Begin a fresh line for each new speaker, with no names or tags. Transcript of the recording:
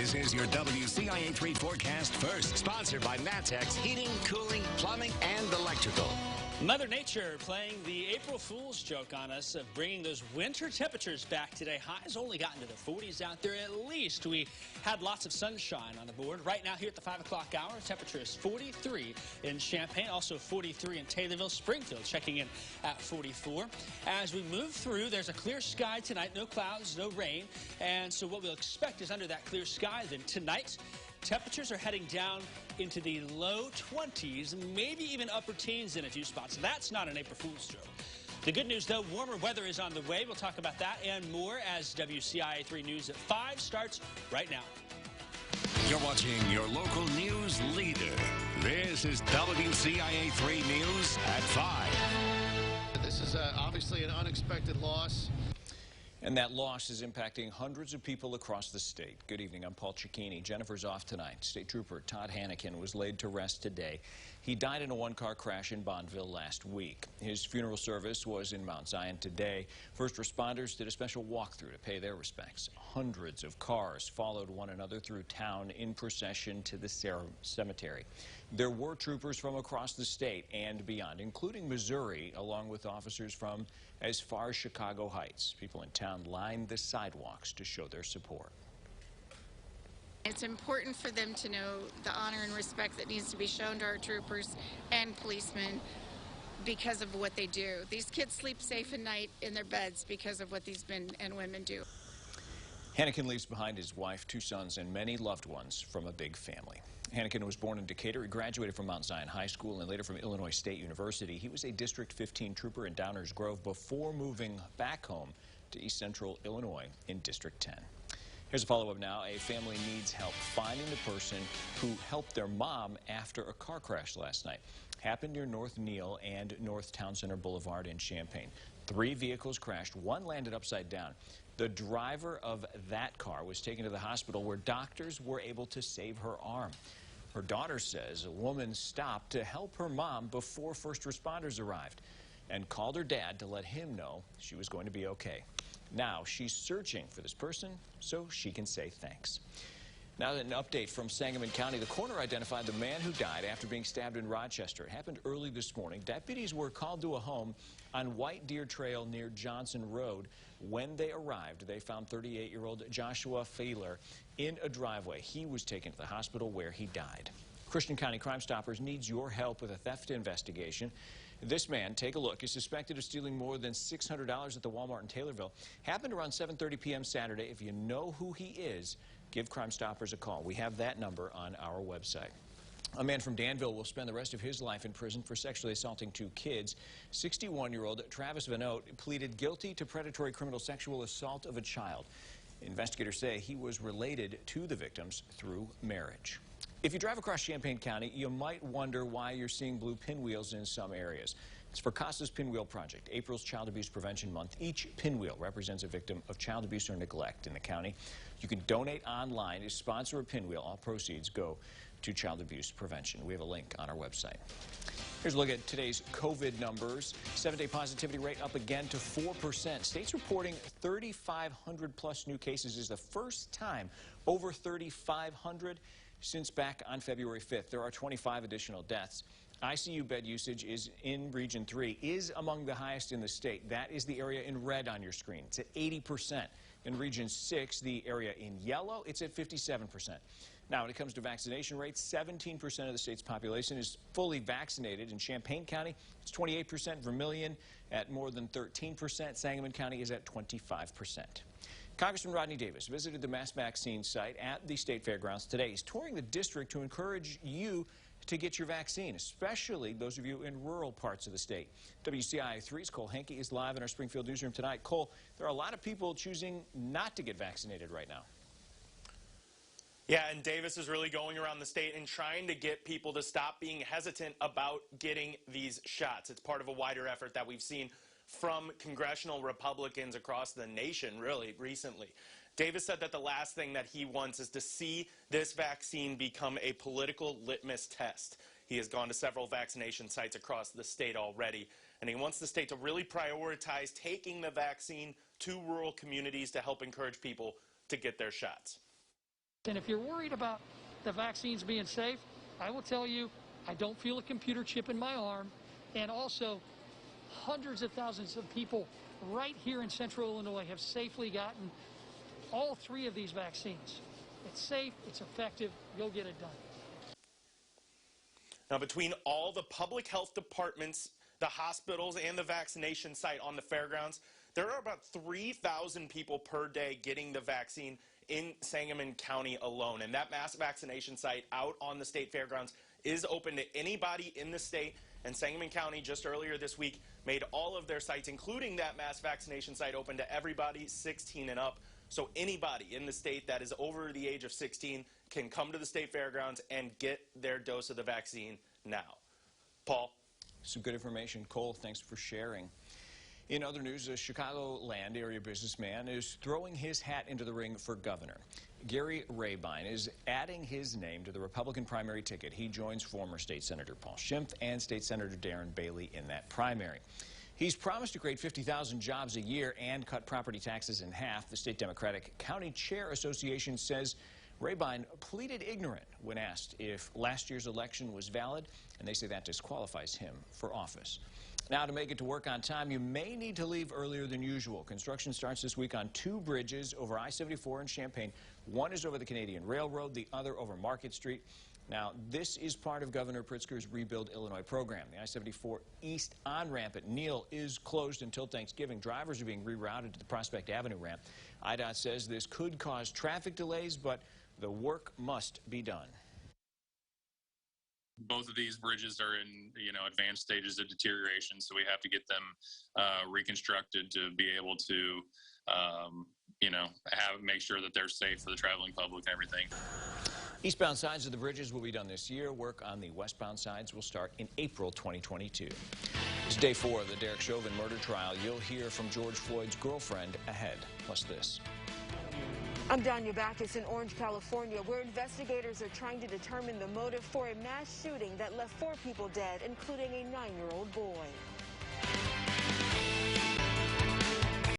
This is your WCIA 3 forecast first, sponsored by Matex Heating, Cooling, Plumbing, and Electrical.
Mother Nature playing the April Fool's joke on us of bringing those winter temperatures back today. Highs only got into the 40s out there at least. We had lots of sunshine on the board. Right now here at the 5 o'clock hour, temperature is 43 in Champaign, also 43 in Taylorville. Springfield checking in at 44. As we move through, there's a clear sky tonight, no clouds, no rain. And so what we'll expect is under that clear sky, then tonight, temperatures are heading down into the low 20s, maybe even upper teens in a few spots. That's not an April Fool's joke. The good news, though, warmer weather is on the way. We'll talk about that and more as WCIA 3 News at 5 starts right now.
You're watching your local news leader. This is WCIA 3 News at 5.
This is obviously an unexpected loss.
And that loss is impacting hundreds of people across the state. Good evening, I'm Paul Cicchini. Jennifer's off tonight. State Trooper Todd Hannikin was laid to rest today. He died in a one-car crash in Bonneville last week. His funeral service was in Mount Zion today. First responders did a special walkthrough to pay their respects. Hundreds of cars followed one another through town in procession to the cemetery. There were troopers from across the state and beyond, including Missouri, along with officers from as far as Chicago Heights. People in town lined the sidewalks to show their support.
It's important for them to know the honor and respect that needs to be shown to our troopers and policemen because of what they do. These kids sleep safe at night in their beds because of what these men and women do.
Hannikin leaves behind his wife, 2 sons, and many loved ones from a big family. Hannikin was born in Decatur. He graduated from Mount Zion High School and later from Illinois State University. He was a District 15 trooper in Downers Grove before moving back home to East Central Illinois in District 10. Here's a follow-up now. A family needs help finding the person who helped their mom after a car crash last night. Happened near North Neal and North Town Center Boulevard in Champaign. 3 vehicles crashed. One landed upside down. The driver of that car was taken to the hospital where doctors were able to save her arm. Her daughter says a woman stopped to help her mom before first responders arrived and called her dad to let him know she was going to be okay. Now she's searching for this person so she can say thanks. Now an update from Sangamon County. The coroner identified the man who died after being stabbed in Rochester. It happened early this morning. Deputies were called to a home on White Deer Trail near Johnson Road. When they arrived, they found 38-year-old Joshua Fahler in a driveway. He was taken to the hospital where he died. Christian County Crime Stoppers needs your help with a theft investigation. This man, take a look, is suspected of stealing more than $600 at the Walmart in Taylorville. Happened around 7:30 p.m. Saturday. If you know who he is, give Crime Stoppers a call. We have that number on our website. A man from Danville will spend the rest of his life in prison for sexually assaulting 2 kids. 61-year-old Travis Van Oat pleaded guilty to predatory criminal sexual assault of a child. Investigators say he was related to the victims through marriage. If you drive across Champaign County, you might wonder why you're seeing blue pinwheels in some areas. It's for CASA's Pinwheel Project, April's Child Abuse Prevention Month. Each pinwheel represents a victim of child abuse or neglect in the county. You can donate online to sponsor a pinwheel. All proceeds go to child abuse prevention. We have a link on our website. Here's a look at today's COVID numbers. 7-day positivity rate up again to 4%. States reporting 3,500 plus new cases is the first time over 3,500 since back on February 5th. There are 25 additional deaths. ICU bed usage is in Region 3 is among the highest in the state. That is the area in red on your screen. It's at 80%. In Region 6, the area in yellow, it's at 57%. Now, when it comes to vaccination rates, 17% of the state's population is fully vaccinated. In Champaign County, it's 28%. Vermilion at more than 13%. Sangamon County is at 25%. Congressman Rodney Davis visited the mass vaccine site at the state fairgrounds today. He's touring the district to encourage you to get your vaccine, especially those of you in rural parts of the state. WCIA 3's Cole Henke is live in our Springfield newsroom tonight. Cole, there are a lot of people choosing not to get vaccinated right now.
Yeah, and Davis is really going around the state and trying to get people to stop being hesitant about getting these shots. It's part of a wider effort that we've seen from congressional Republicans across the nation, really, recently. Davis said that the last thing that he wants is to see this vaccine become a political litmus test. He has gone to several vaccination sites across the state already, and he wants the state to really prioritize taking the vaccine to rural communities to help encourage people to get their shots.
And if you're worried about the vaccines being safe, I will tell you, I don't feel a computer chip in my arm. And also, hundreds of thousands of people right here in central Illinois have safely gotten all 3 of these vaccines. It's safe, it's effective, you'll get it done.
Now, between all the public health departments, the hospitals, and the vaccination site on the fairgrounds, there are about 3,000 people per day getting the vaccine in Sangamon County alone. And that mass vaccination site out on the state fairgrounds is open to anybody in the state. And Sangamon County just earlier this week made all of their sites, including that mass vaccination site, open to everybody 16 and up. So anybody in the state that is over the age of 16 can come to the state fairgrounds and get their dose of the vaccine now. Paul?
Some good information. Cole, thanks for sharing. In other news, a Chicagoland area businessman is throwing his hat into the ring for governor. Gary Rabine is adding his name to the Republican primary ticket. He joins former State Senator Paul Schimpf and State Senator Darren Bailey in that primary. He's promised to create 50,000 jobs a year and cut property taxes in half. The State Democratic County Chair Association says Rabine pleaded ignorant when asked if last year's election was valid, and they say that disqualifies him for office. Now, to make it to work on time, you may need to leave earlier than usual. Construction starts this week on 2 bridges over I-74 in Champaign. One is over the Canadian Railroad, the other over Market Street. Now, this is part of Governor Pritzker's Rebuild Illinois program. The I-74 East on-ramp at Neal is closed until Thanksgiving. Drivers are being rerouted to the Prospect Avenue ramp. IDOT says this could cause traffic delays, but the work must be done.
Both of these bridges are in, advanced stages of deterioration, so we have to get them reconstructed to be able to, make sure that they're safe for the traveling public and everything.
Eastbound sides of the bridges will be done this year. Work on the westbound sides will start in April 2022. It's day 4 of the Derek Chauvin murder trial. You'll hear from George Floyd's girlfriend ahead. Plus this.
I'm Danya Backus in Orange, California, where investigators are trying to determine the motive for a mass shooting that left 4 people dead, including a 9-year-old boy.